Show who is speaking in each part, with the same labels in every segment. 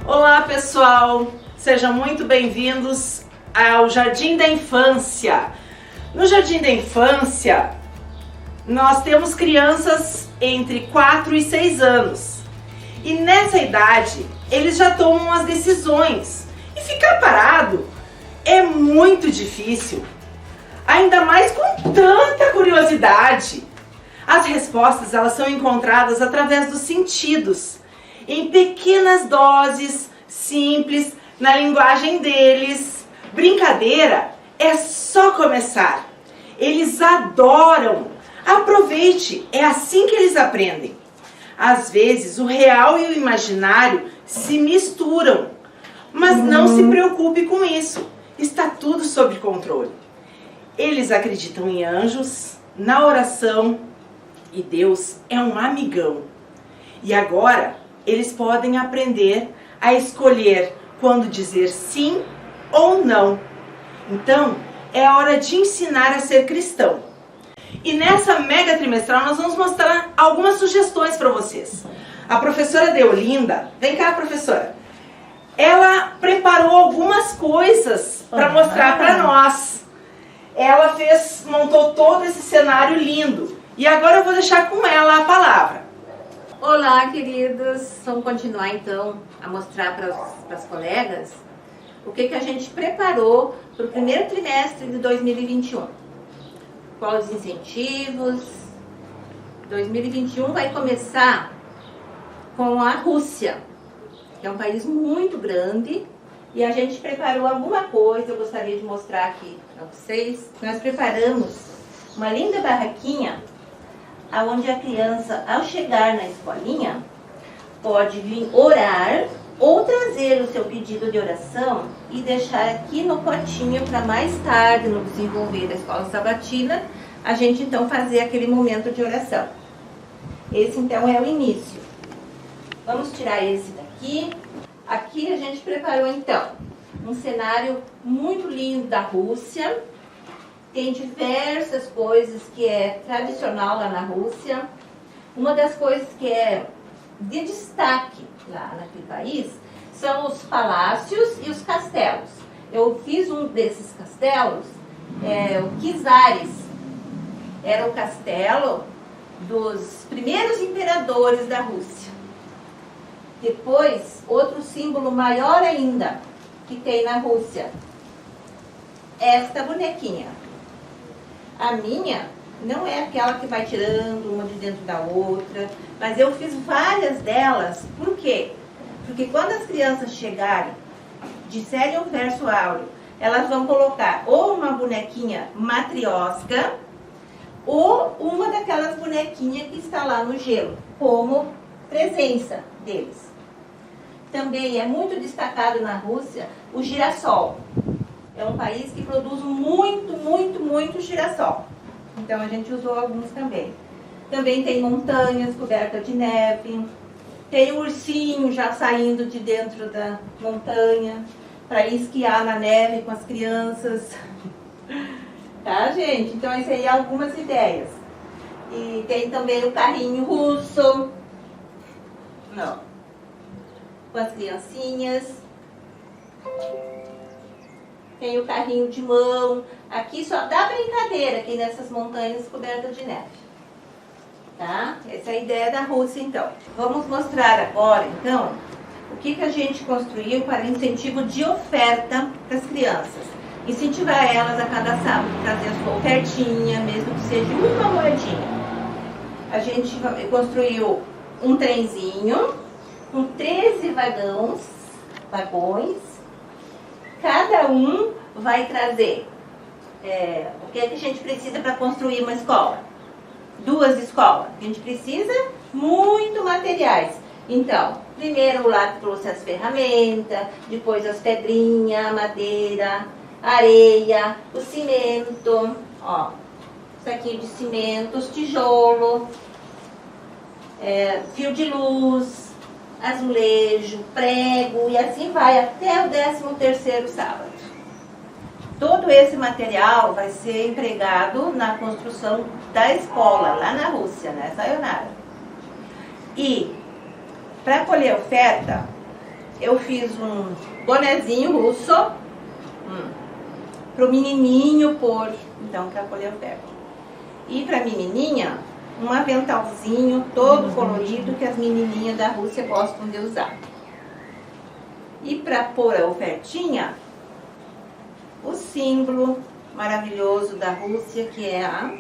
Speaker 1: Olá pessoal, sejam muito bem-vindos ao Jardim da Infância. No Jardim da Infância, nós temos crianças entre 4 e 6 anos. E nessa idade, eles já tomam as decisões. E ficar parado é muito difícil, ainda mais com tanta curiosidade. As respostas, elas são encontradas através dos sentidos, em pequenas doses, simples, na linguagem deles. Brincadeira é só começar. Eles adoram. Aproveite, é assim que eles aprendem. Às vezes, o real e o imaginário se misturam. Mas não se preocupe com isso. Está tudo sob controle. Eles acreditam em anjos, na oração, e Deus é um amigão. E agora, eles podem aprender a escolher quando dizer sim ou não. Então, é hora de ensinar a ser cristão. E nessa mega trimestral nós vamos mostrar algumas sugestões para vocês. A professora Deolinda, vem cá professora, ela preparou algumas coisas para mostrar para nós. Ela montou todo esse cenário lindo. E agora eu vou deixar com ela a palavra.
Speaker 2: Olá, queridos! Vamos continuar então a mostrar para as colegas o que a gente preparou para o primeiro trimestre de 2021. Quais os incentivos? 2021 vai começar com a Rússia, que é um país muito grande, e a gente preparou alguma coisa, eu gostaria de mostrar aqui para vocês. Nós preparamos uma linda barraquinha onde a criança, ao chegar na escolinha, pode vir orar ou trazer o seu pedido de oração e deixar aqui no potinho para mais tarde, no desenvolver da escola sabatina, a gente então fazer aquele momento de oração. Esse então é o início. Vamos tirar esse daqui. Aqui a gente preparou então um cenário muito lindo da Rússia. Tem diversas coisas que é tradicional lá na Rússia. Uma das coisas que é de destaque lá naquele país são os palácios e os castelos. Eu fiz um desses castelos, o Czares. Era o castelo dos primeiros imperadores da Rússia. Depois, outro símbolo maior ainda que tem na Rússia, esta bonequinha. A minha não é aquela que vai tirando uma de dentro da outra, mas eu fiz várias delas. Por quê? Porque quando as crianças chegarem, disserem o verso áureo, elas vão colocar ou uma bonequinha matriosca ou uma daquelas bonequinhas que está lá no gelo, como presença deles. Também é muito destacado na Rússia o girassol. É um país que produz muito girassol. Então a gente usou alguns também. Também tem montanhas cobertas de neve. Tem um ursinho já saindo de dentro da montanha para ir esquiar na neve com as crianças. Tá, gente? Então isso aí é algumas ideias. E tem também o carrinho russo. Não. Com as criancinhas. Tem o carrinho de mão. Aqui só dá brincadeira aqui nessas montanhas cobertas de neve. Tá? Essa é a ideia da Rússia, então. Vamos mostrar agora, então, o que a gente construiu para incentivo de oferta para as crianças. Incentivar elas a cada sábado, trazer a sua ofertinha, mesmo que seja uma moedinha. A gente construiu um trenzinho com 13 vagões. Cada um vai trazer o que a gente precisa para construir uma escola. 2 escolas. A gente precisa muito materiais. Então, primeiro o lado trouxe as ferramentas, depois as pedrinhas, a madeira, a areia, o cimento, ó, saquinho de cimento, os tijolos, fio de luz, azulejo, prego, e assim vai até o 13º sábado. Todo esse material vai ser empregado na construção da escola, lá na Rússia, né, Sayonara? E, para colher oferta, eu fiz um bonezinho russo pro menininho pôr, então, que é a Colher. E pra menininha, um aventalzinho todo colorido que as menininhas da Rússia gostam de usar. E para pôr a ofertinha, o símbolo maravilhoso da Rússia, que é a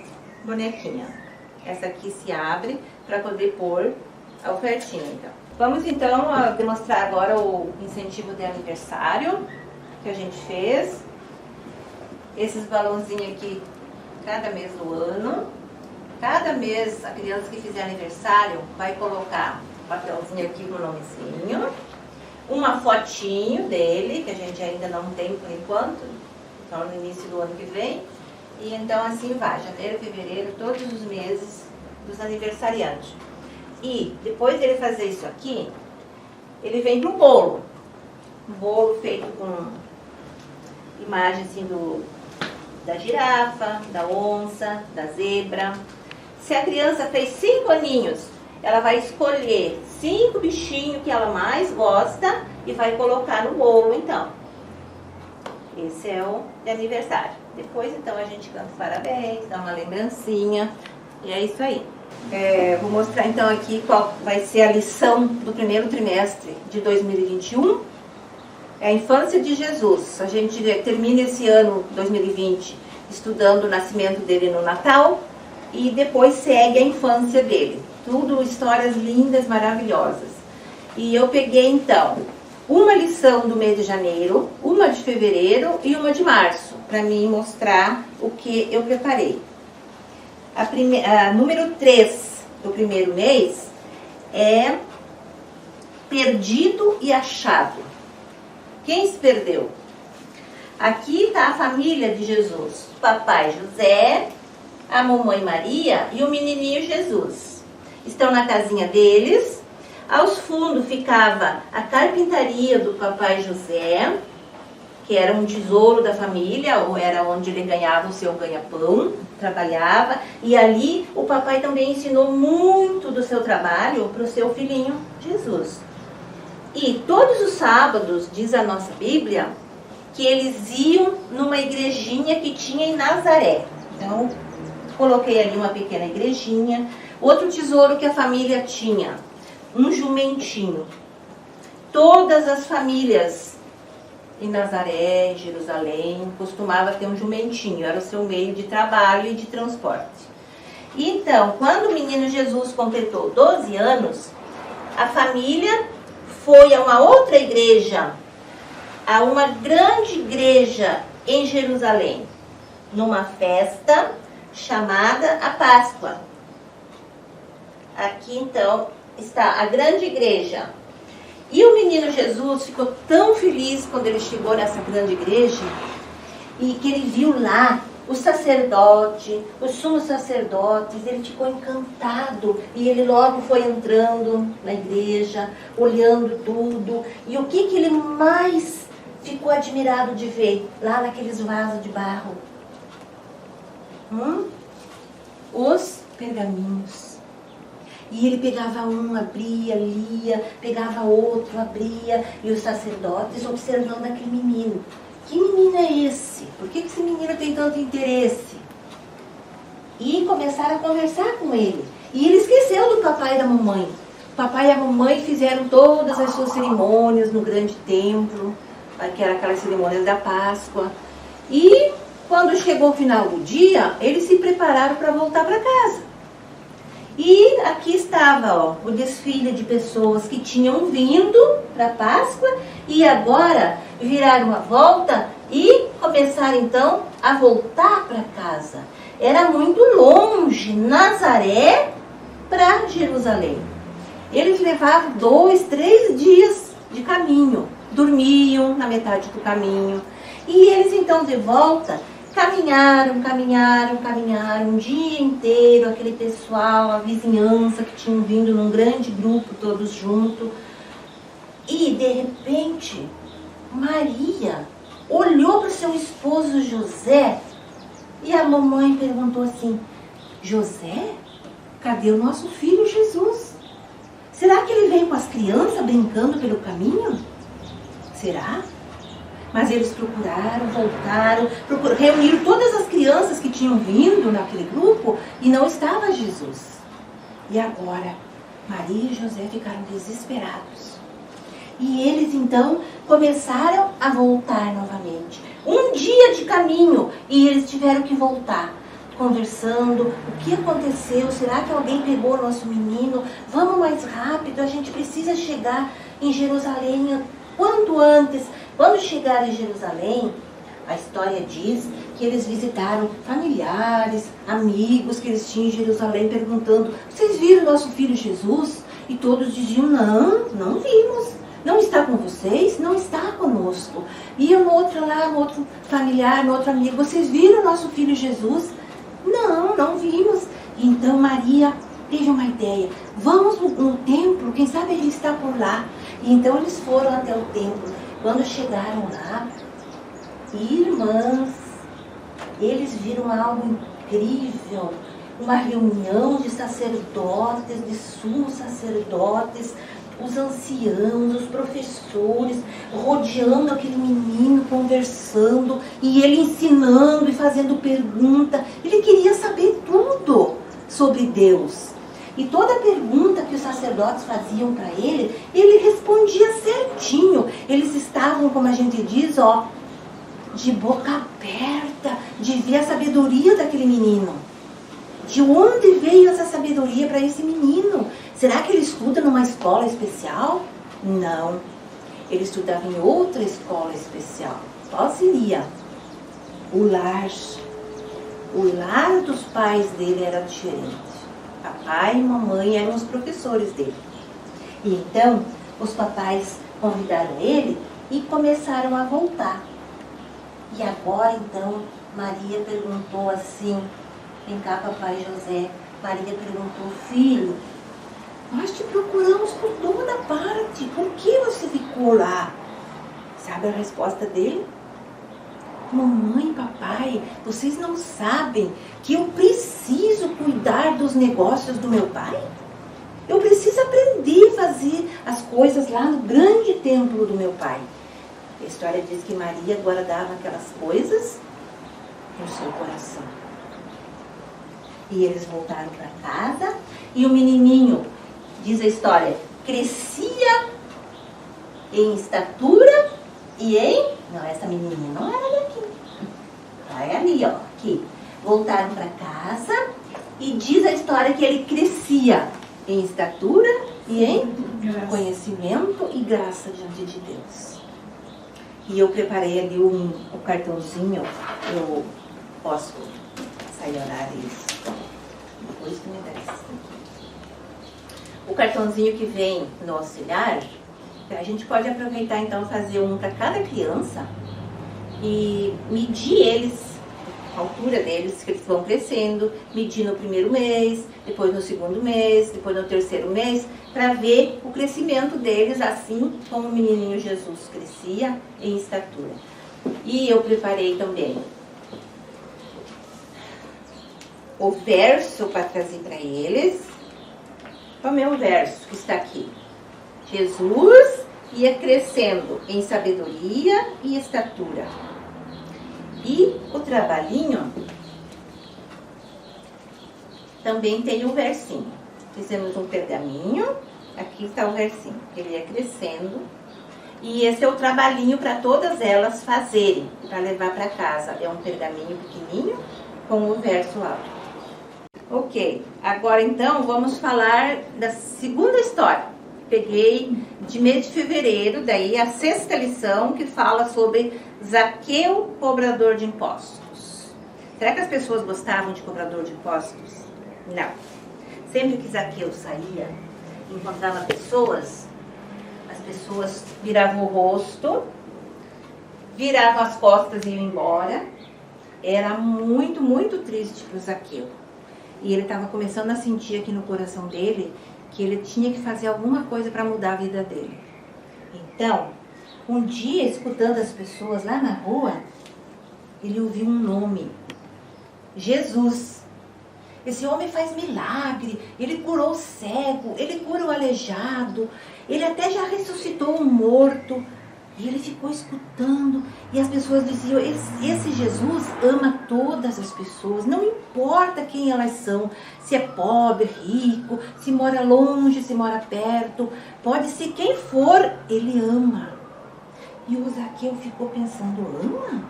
Speaker 2: bonequinha. Essa aqui se abre para poder pôr a ofertinha, então. Vamos então demonstrar agora o incentivo de aniversário que a gente fez. Esses balãozinhos aqui, cada mês do ano. Cada mês, a criança que fizer aniversário vai colocar um papelzinho aqui com o nomezinho, uma fotinho dele, que a gente ainda não tem por enquanto, só no início do ano que vem. E então assim vai, janeiro, fevereiro, todos os meses dos aniversariantes. E depois dele fazer isso aqui, ele vem pro bolo. Um bolo feito com imagem assim da girafa, da onça, da zebra. Se a criança fez 5 aninhos, ela vai escolher 5 bichinhos que ela mais gosta e vai colocar no bolo, então. Esse é o de aniversário. Depois, então, a gente canta parabéns, dá uma lembrancinha. E é isso aí. Vou mostrar, então, aqui qual vai ser a lição do primeiro trimestre de 2021. É a infância de Jesus. A gente termina esse ano, 2020, estudando o nascimento dele no Natal. E depois segue a infância dele. Tudo histórias lindas, maravilhosas. E eu peguei, então, uma lição do mês de janeiro, uma de fevereiro e uma de março, para mim mostrar o que eu preparei. A número 3 do primeiro mês é perdido e achado. Quem se perdeu? Aqui está a família de Jesus. O papai José, a mamãe Maria e o menininho Jesus. Estão na casinha deles. Aos fundos ficava a carpintaria do papai José, que era um tesouro da família, ou era onde ele ganhava o seu ganha-pão, trabalhava. E ali o papai também ensinou muito do seu trabalho para o seu filhinho Jesus. E todos os sábados, diz a nossa Bíblia, que eles iam numa igrejinha que tinha em Nazaré. Então, coloquei ali uma pequena igrejinha. Outro tesouro que a família tinha, um jumentinho. Todas as famílias em Nazaré, em Jerusalém, costumava ter um jumentinho. Era o seu meio de trabalho e de transporte. E então, quando o menino Jesus completou 12 anos, a família foi a uma outra igreja, a uma grande igreja em Jerusalém, numa festa chamada a Páscoa. Aqui então está a grande igreja. E o menino Jesus ficou tão feliz quando ele chegou nessa grande igreja e que ele viu lá o sacerdote, os sumos sacerdotes. Ele ficou encantado e ele logo foi entrando na igreja, olhando tudo. E o que ele mais ficou admirado de ver lá naqueles vasos de barro? Os pergaminhos. E ele pegava um, abria, lia, pegava outro, abria, e os sacerdotes observando aquele menino. Que menino é esse? Por que esse menino tem tanto interesse? E começaram a conversar com ele. E ele esqueceu do papai e da mamãe. O papai e a mamãe fizeram todas as suas cerimônias no grande templo, que era aquelas cerimônias da Páscoa. E quando chegou o final do dia, eles se prepararam para voltar para casa. E aqui estava o desfile de pessoas que tinham vindo para a Páscoa e agora viraram a volta e começaram então a voltar para casa. Era muito longe, Nazaré para Jerusalém. Eles levavam 2, 3 dias de caminho, dormiam na metade do caminho. E eles então de volta caminharam um dia inteiro, aquele pessoal, a vizinhança que tinham vindo num grande grupo, todos juntos. E, de repente, Maria olhou para o seu esposo José e a mamãe perguntou assim: José, cadê o nosso filho Jesus? Será que ele vem com as crianças brincando pelo caminho? Será? Mas eles procuraram, voltaram, reuniram todas as crianças que tinham vindo naquele grupo e não estava Jesus. E agora, Maria e José ficaram desesperados. E eles então começaram a voltar novamente. Um dia de caminho e eles tiveram que voltar. Conversando, o que aconteceu? Será que alguém pegou o nosso menino? Vamos mais rápido, a gente precisa chegar em Jerusalém quanto antes. Quando chegaram em Jerusalém, a história diz que eles visitaram familiares, amigos que eles tinham em Jerusalém, perguntando: vocês viram nosso filho Jesus? E todos diziam: não, não vimos. Não está com vocês? Não está conosco. E um outro lá, um outro familiar, um outro amigo: vocês viram nosso filho Jesus? Não, não vimos. Então Maria teve uma ideia: vamos no templo, quem sabe ele está por lá. E então eles foram até o templo. Quando chegaram lá, irmãs, eles viram algo incrível. Uma reunião de sacerdotes, de sumos sacerdotes, os anciãos, os professores, rodeando aquele menino, conversando, e ele ensinando e fazendo pergunta. Ele queria saber tudo sobre Deus. E toda pergunta que os sacerdotes faziam para ele, ele respondia certinho. Eles estavam, como a gente diz, de boca aberta, de ver a sabedoria daquele menino. De onde veio essa sabedoria para esse menino? Será que ele estuda numa escola especial? Não. Ele estudava em outra escola especial. Qual seria? O lar. O lar dos pais dele era diferente. Papai e mamãe eram os professores dele. E então, os papais convidaram ele e começaram a voltar. E agora, então, Maria perguntou assim: vem cá, papai José. Maria perguntou: filho, nós te procuramos por toda parte. Por que você ficou lá? Sabe a resposta dele? Mamãe, papai, vocês não sabem que eu preciso cuidar dos negócios do meu pai? Eu preciso aprender a fazer as coisas lá no grande templo do meu pai. A história diz que Maria guardava aquelas coisas no seu coração. E eles voltaram para casa e o menininho, diz a história, crescia em estatura e em... Não, essa menininha não era daqui. É ali, aqui. Voltaram para casa e diz a história que ele crescia em estatura e em conhecimento e graça diante de Deus. E eu preparei ali o cartãozinho. Eu posso sayonara isso. Depois que me desce. O cartãozinho que vem no auxiliar, a gente pode aproveitar então fazer um para cada criança e medir eles, a altura deles, que eles vão crescendo, medir no primeiro mês, depois no segundo mês, depois no terceiro mês, para ver o crescimento deles, assim como o menininho Jesus crescia em estatura. E eu preparei também o verso para trazer para eles. Qual é o meu verso que está aqui? Jesus ia crescendo em sabedoria e estatura. E o trabalhinho também tem um versinho. Fizemos um pergaminho, aqui está o versinho. Ele ia crescendo. E esse é o trabalhinho para todas elas fazerem, para levar para casa. É um pergaminho pequenininho com o verso alto. Ok, agora então vamos falar da segunda história. Peguei de mês de fevereiro, daí a 6ª lição, que fala sobre Zaqueu, cobrador de impostos. Será que as pessoas gostavam de cobrador de impostos? Não. Sempre que Zaqueu saía, encontrava pessoas, as pessoas viravam o rosto, viravam as costas e iam embora. Era muito, muito triste para o Zaqueu. E ele estava começando a sentir aqui no coração dele que ele tinha que fazer alguma coisa para mudar a vida dele. Então, um dia, escutando as pessoas lá na rua, ele ouviu um nome: Jesus. Esse homem faz milagre, ele curou o cego, ele cura o aleijado, ele até já ressuscitou um morto. E ele ficou escutando, e as pessoas diziam, esse Jesus ama todas as pessoas, não importa quem elas são, se é pobre, rico, se mora longe, se mora perto, pode ser quem for, ele ama. E o Zaqueu ficou pensando, ama?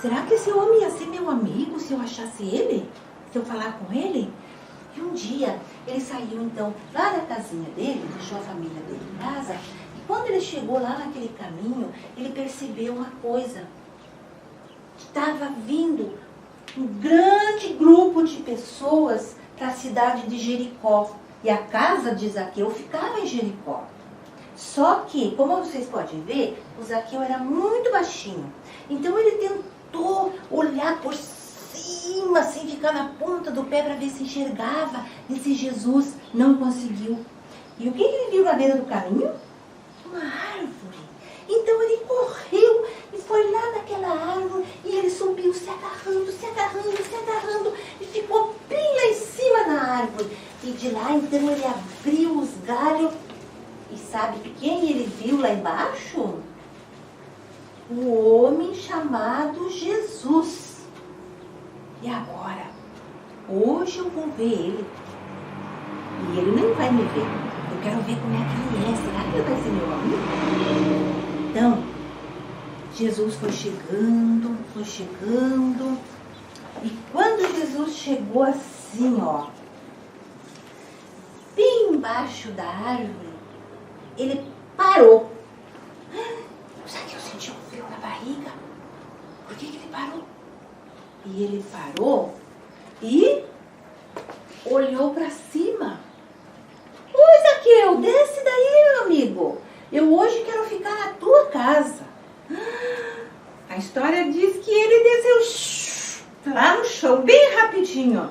Speaker 2: Será que esse homem ia ser meu amigo se eu achasse ele? Se eu falar com ele? E um dia, ele saiu então lá da casinha dele, deixou a família dele em casa. Quando ele chegou lá naquele caminho, ele percebeu uma coisa. Estava vindo um grande grupo de pessoas para a cidade de Jericó. E a casa de Zaqueu ficava em Jericó. Só que, como vocês podem ver, o Zaqueu era muito baixinho. Então ele tentou olhar por cima, assim, ficar na ponta do pé para ver se enxergava esse Jesus. Não conseguiu. E o que ele viu na beira do caminho? Uma árvore. Então ele correu e foi lá naquela árvore e ele subiu se agarrando, se agarrando, se agarrando e ficou bem lá em cima na árvore. E de lá então ele abriu os galhos e sabe quem ele viu lá embaixo? O homem chamado Jesus. E agora? Hoje eu vou ver ele. E ele nem vai me ver. Eu quero ver como é que ele é. Será que ele vai ser meu amigo? Então, Jesus foi chegando. E quando Jesus chegou assim, ó, bem embaixo da árvore, ele parou. Será que eu senti um frio na barriga? Por que ele parou? E ele parou e olhou para cima. Oi, Zaqueu, desce daí, meu amigo. Eu hoje quero ficar na tua casa. A história diz que ele desceu lá no chão, bem rapidinho.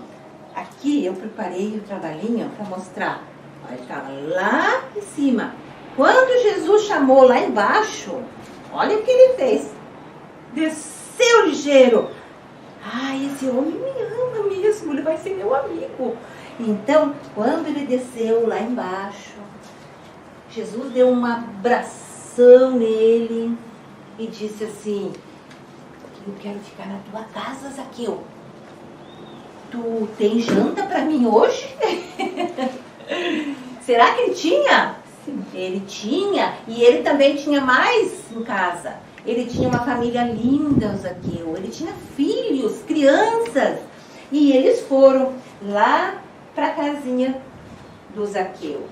Speaker 2: Aqui eu preparei o trabalhinho para mostrar. Ele estava lá em cima. Quando Jesus chamou lá embaixo, olha o que ele fez. Desceu ligeiro. Esse homem me ama mesmo, ele vai ser meu amigo. Então, quando ele desceu lá embaixo, Jesus deu um abração nele e disse assim, eu quero ficar na tua casa, Zaqueu. Tu tem janta para mim hoje? Será que ele tinha? Sim. Ele tinha, e ele também tinha mais em casa. Ele tinha uma família linda, o Zaqueu. Ele tinha filhos, crianças. E eles foram lá para a casinha do Zaqueu.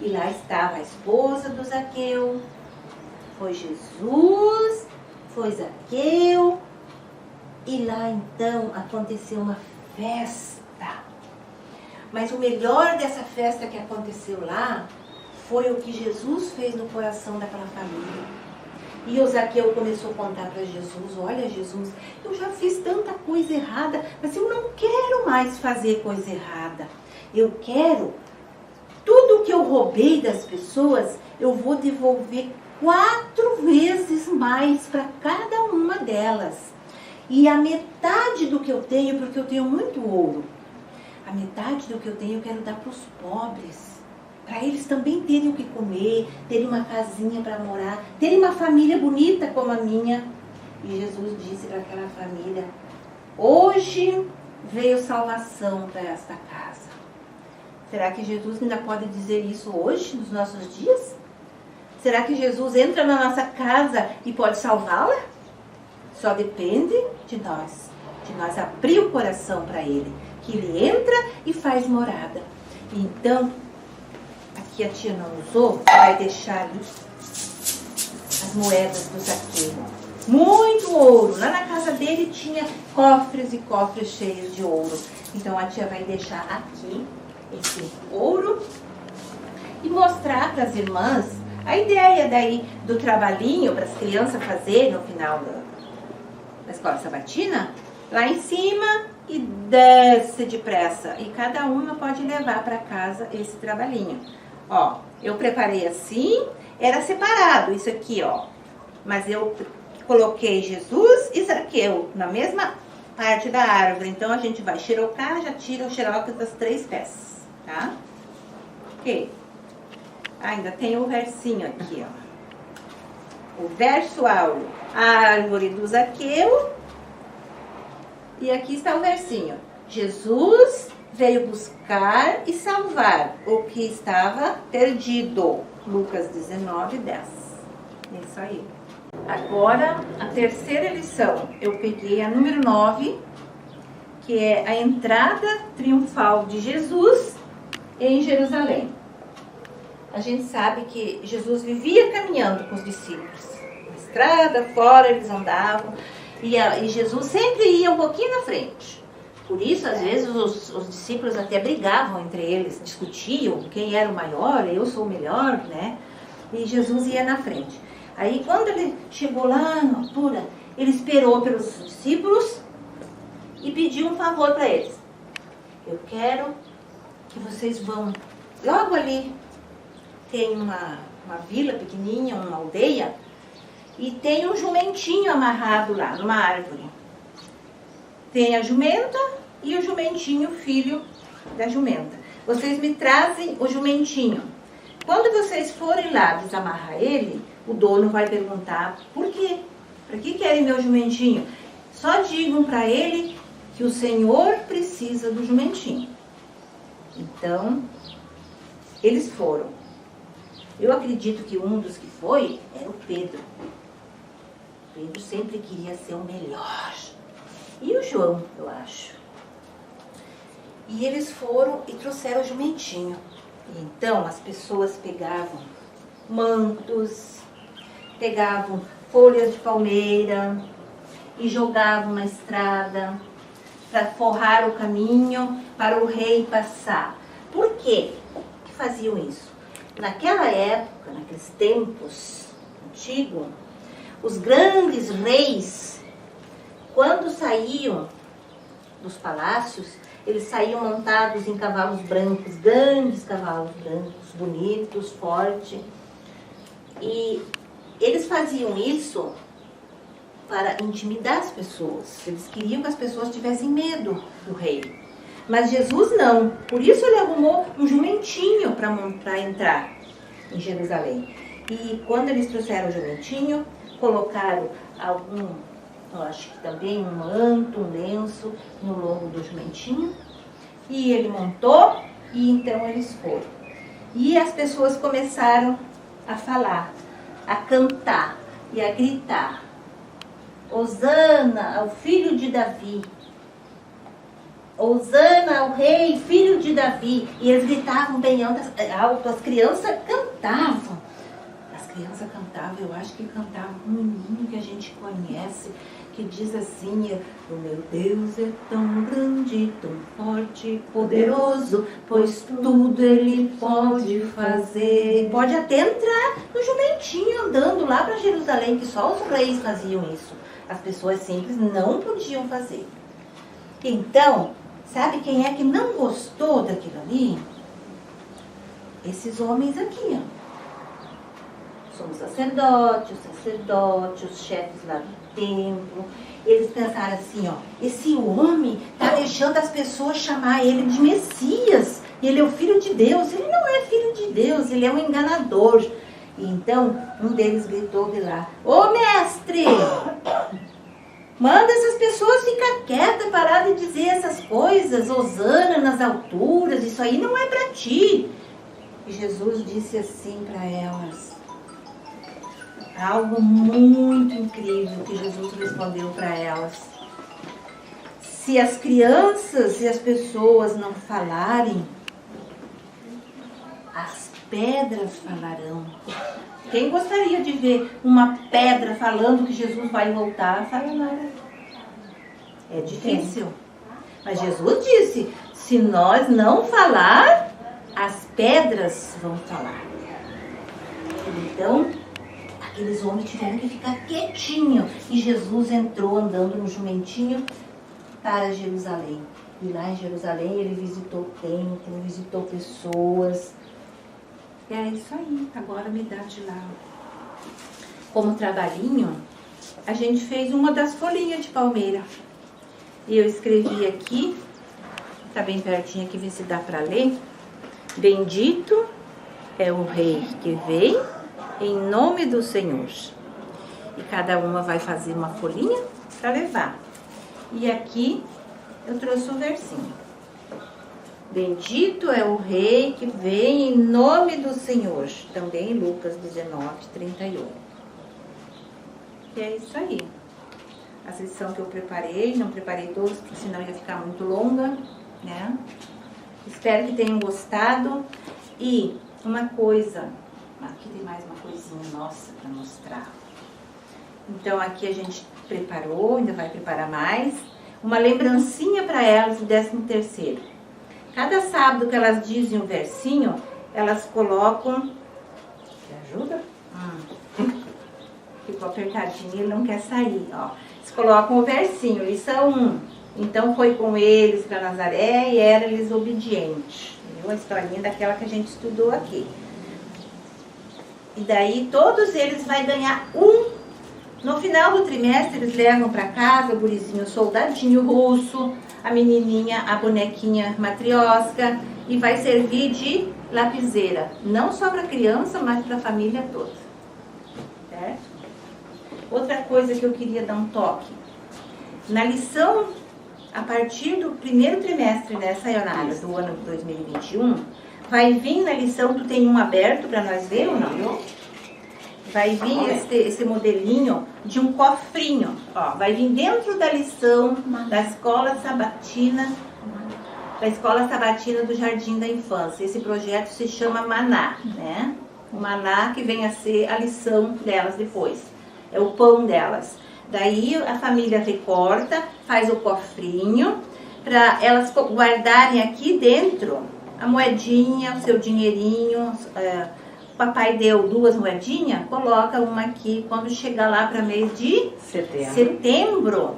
Speaker 2: E lá estava a esposa do Zaqueu. Foi Jesus, foi Zaqueu. E lá então aconteceu uma festa. Mas o melhor dessa festa que aconteceu lá foi o que Jesus fez no coração daquela família. E o Zaqueu começou a contar para Jesus, olha Jesus, eu já fiz tanta coisa errada, mas eu não quero mais fazer coisa errada. Eu quero, tudo que eu roubei das pessoas, eu vou devolver 4 vezes mais para cada uma delas. E a metade do que eu tenho, porque eu tenho muito ouro, a metade do que eu tenho eu quero dar para os pobres. Para eles também terem o que comer, terem uma casinha para morar, terem uma família bonita como a minha. E Jesus disse para aquela família, hoje veio salvação para esta casa. Será que Jesus ainda pode dizer isso hoje, nos nossos dias? Será que Jesus entra na nossa casa e pode salvá-la? Só depende de nós abrir o coração para Ele, que Ele entra e faz morada. Então, que a tia não usou, vai deixar ali as moedas do Zaqueu. Muito ouro. Lá na casa dele tinha cofres e cofres cheios de ouro. Então a tia vai deixar aqui esse ouro e mostrar para as irmãs a ideia daí do trabalhinho para as crianças fazerem no final da escola sabatina. Lá em cima e desce depressa. E cada uma pode levar para casa esse trabalhinho. Ó, eu preparei assim, era separado isso aqui, ó. Mas eu coloquei Jesus e Zaqueu na mesma parte da árvore. Então a gente vai xerocar, já tira o xerox das 3 peças, tá? Ok. Ainda tem o versinho aqui, ó. o verso áureo, a árvore do Zaqueu. E aqui está o versinho. Jesus veio buscar e salvar o que estava perdido. Lucas 19, 10. Isso aí. Agora, a terceira lição. Eu peguei a número 9, que é a entrada triunfal de Jesus em Jerusalém. A gente sabe que Jesus vivia caminhando com os discípulos. Na estrada, fora, eles andavam. E Jesus sempre ia um pouquinho na frente. Por isso, às vezes, os discípulos até brigavam entre eles, discutiam quem era o maior, eu sou o melhor, né? E Jesus ia na frente. Aí, quando ele chegou lá na altura, ele esperou pelos discípulos e pediu um favor para eles. Eu quero que vocês vão logo ali. Tem uma vila pequenininha, uma aldeia, e tem um jumentinho amarrado lá, numa árvore. Tem a jumenta e o jumentinho, filho da jumenta. Vocês me trazem o jumentinho. Quando vocês forem lá desamarrar ele, o dono vai perguntar por quê? Para que querem meu jumentinho? Só digam para ele que o Senhor precisa do jumentinho. Então, eles foram. Eu acredito que um dos que foi era o Pedro. Pedro sempre queria ser o melhor. E o João, eu acho. E eles foram e trouxeram o jumentinho. E então as pessoas pegavam mantos, pegavam folhas de palmeira e jogavam na estrada para forrar o caminho para o rei passar. Por quê que faziam isso? Naquela época, naqueles tempos antigos, os grandes reis, quando saíam dos palácios, eles saíam montados em cavalos brancos, grandes cavalos brancos, bonitos, fortes. E eles faziam isso para intimidar as pessoas. Eles queriam que as pessoas tivessem medo do rei. Mas Jesus não. Por isso ele arrumou um jumentinho para entrar em Jerusalém. E quando eles trouxeram o jumentinho, colocaram eu acho que também um manto, um lenço no lombo do jumentinho. E ele montou e então eles foram. E as pessoas começaram a falar, a cantar e a gritar. Hosana ao filho de Davi. Hosana ao rei, filho de Davi. E eles gritavam bem alto, as crianças cantavam. As crianças cantavam, eu acho que cantavam um hino que a gente conhece, que diz assim: o meu Deus é tão grande, tão forte e poderoso, pois tudo ele pode fazer. Pode até entrar no jumentinho andando lá para Jerusalém, que só os reis faziam isso. As pessoas simples não podiam fazer. Então, sabe quem é que não gostou daquilo ali? Esses homens aqui, ó. Somos sacerdotes, os chefes lá do templo. Eles pensaram assim, ó, esse homem está deixando as pessoas chamar ele de Messias. Ele é o filho de Deus. Ele não é filho de Deus, ele é um enganador. E então, um deles gritou de lá: ô mestre, manda essas pessoas ficar quietas, parar de dizer essas coisas, hosana nas alturas, isso aí não é para ti. E Jesus disse assim para elas, algo muito incrível que Jesus respondeu para elas: se as crianças e as pessoas não falarem, as pedras falarão. Quem gostaria de ver uma pedra falando que Jesus vai voltar? Fala nada. É difícil. Mas Jesus disse, se nós não falar, as pedras vão falar. Então, aqueles homens tiveram que ficar quietinhos. E Jesus entrou andando no jumentinho para Jerusalém. E lá em Jerusalém ele visitou o templo, visitou pessoas. E é isso aí, agora me dá de lá. Como trabalhinho, a gente fez uma das folhinhas de palmeira. E eu escrevi aqui, tá bem pertinho aqui, ver se dá para ler. Bendito é o Rei que vem em nome do Senhor. E cada uma vai fazer uma folhinha para levar. E aqui eu trouxe um versinho. Bendito é o Rei que vem em nome do Senhor. Também Lucas 19:31. E é isso aí. A lição que eu preparei, não preparei todas, porque senão ia ficar muito longa, né? Espero que tenham gostado. E uma coisa, aqui tem mais uma coisinha nossa para mostrar. Então aqui a gente preparou, ainda vai preparar mais. Uma lembrancinha para elas do 13º. Cada sábado que elas dizem um versinho, elas colocam... Me ajuda? Ficou apertadinho, ele não quer sair, ó. Eles colocam o versinho, lição 1. Então foi com eles para Nazaré e era-lhes obediente. Viu? A historinha daquela que a gente estudou aqui. E daí todos eles vão ganhar um. No final do trimestre eles levam para casa o gurizinho soldadinho russo, a menininha, a bonequinha matriosca, e vai servir de lapiseira. Não só para a criança, mas para a família toda. Certo? Outra coisa que eu queria dar um toque. Na lição, a partir do primeiro trimestre dessa Sayonara, do ano 2021, vai vir na lição, tu tem um aberto para nós ver ou não? Vai vir esse modelinho de um cofrinho. Ó, vai vir dentro da lição da Escola Sabatina, do Jardim da Infância. Esse projeto se chama Maná, né? O Maná que vem a ser a lição delas depois. É o pão delas. Daí a família recorta, faz o cofrinho, para elas guardarem aqui dentro a moedinha, o seu dinheirinho. O papai deu 2 moedinhas, coloca uma aqui quando chegar lá para mês de setembro,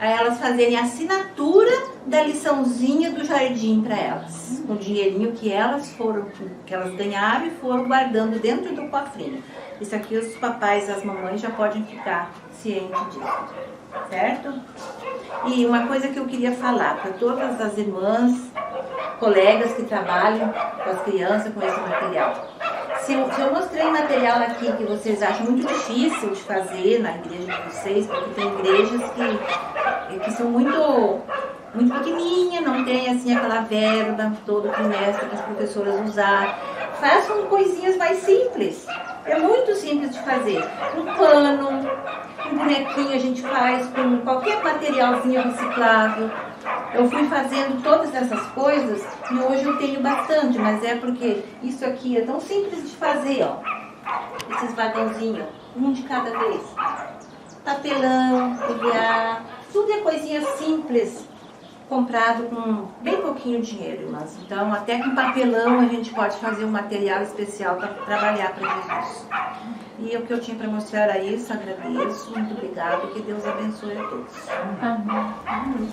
Speaker 2: a elas fazerem a assinatura da liçãozinha do jardim para elas, com o dinheirinho que elas ganharam e foram guardando dentro do cofrinho. Isso aqui os papais e as mamães já podem ficar cientes disso, certo? E uma coisa que eu queria falar para todas as irmãs, colegas que trabalham com as crianças com esse material. Se eu mostrei material aqui que vocês acham muito difícil de fazer na igreja de vocês, porque tem igrejas que são muito pequenininhas, não tem assim aquela verba todo trimestre que as professoras usar. Façam coisinhas mais simples. É muito simples de fazer. Um pano, um bonequinho a gente faz com qualquer materialzinho reciclável. Eu fui fazendo todas essas coisas e hoje eu tenho bastante, mas é porque isso aqui é tão simples de fazer, ó. Esses vagãozinhos, um de cada vez. Papelão, EVA, tudo é coisinha simples, comprado com bem pouquinho dinheiro, irmãs. Então, até com papelão a gente pode fazer um material especial para trabalhar para Jesus. E o que eu tinha para mostrar era isso, agradeço, muito obrigada, que Deus abençoe a todos.
Speaker 3: Amém.